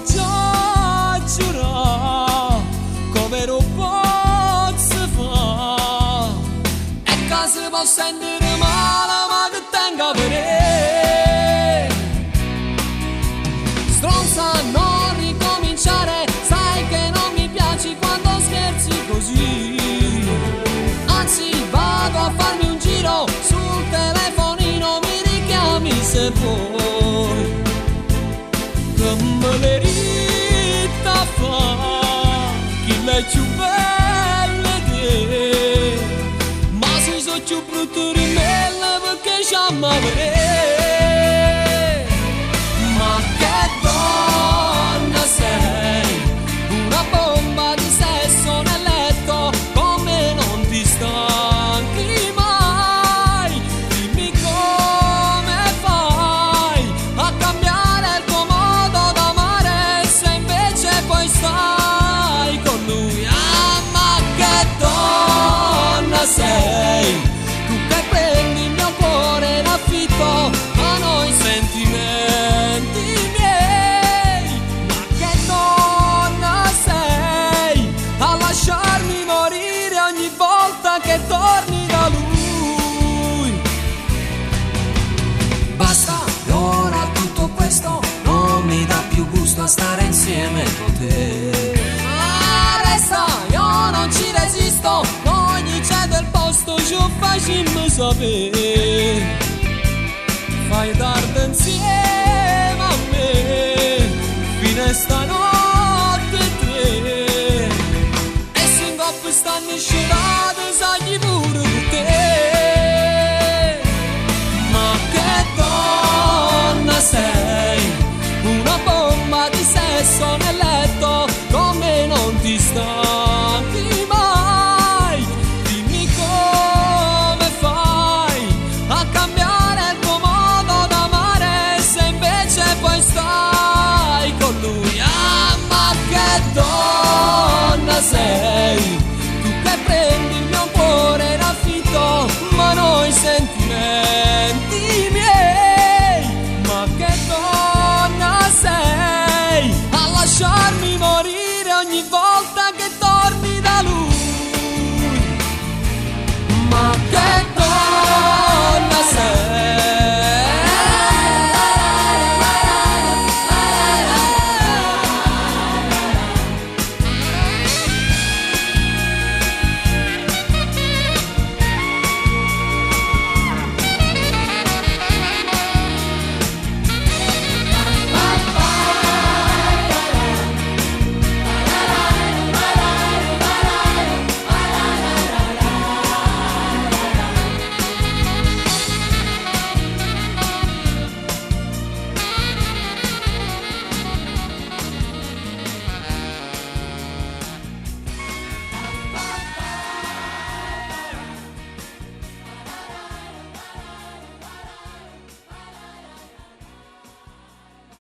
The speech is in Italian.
già giurato come non posso fare, e che si può sentire male ma che tenga per stronza, non ricominciare, sai che non mi piaci quando scherzi così, anzi vado a farmi un giro sul telefonino, mi richiami se vuoi, che me le rita fa chi le più belle te, ma se sono più brutto di me perché già mi avrei, ma che donna sei, una bomba di sesso nel letto, come non ti stanchi mai, dimmi come fai a cambiare il tuo modo d'amare, se invece poi stai con lui. Ah, ma che donna sei, tu che prendi il mio cuore in affitto, ma noi sentimenti miei, ma che donna sei a lasciarmi morire ogni volta che torni da lui. Basta, ora tutto questo non mi dà più gusto a stare insieme con te. Ah, resta, io non ci resisto, non gli cedo il posto, ci facciamo sapere, fai tardi insieme a me fino a stanotte tre, e se in coppia stanno scerate sai pure per te, ma che donna sei, una bomba di sesso nel letto, come non ti stanchi mai, dimmi come fai a cambiare il tuo modo d'amare, se invece poi stai con lui. Ah, ma che donna sei, tu che prendi il mio cuore in affitto, ma noi sentimenti miei, ma che donna sei a lasciarmi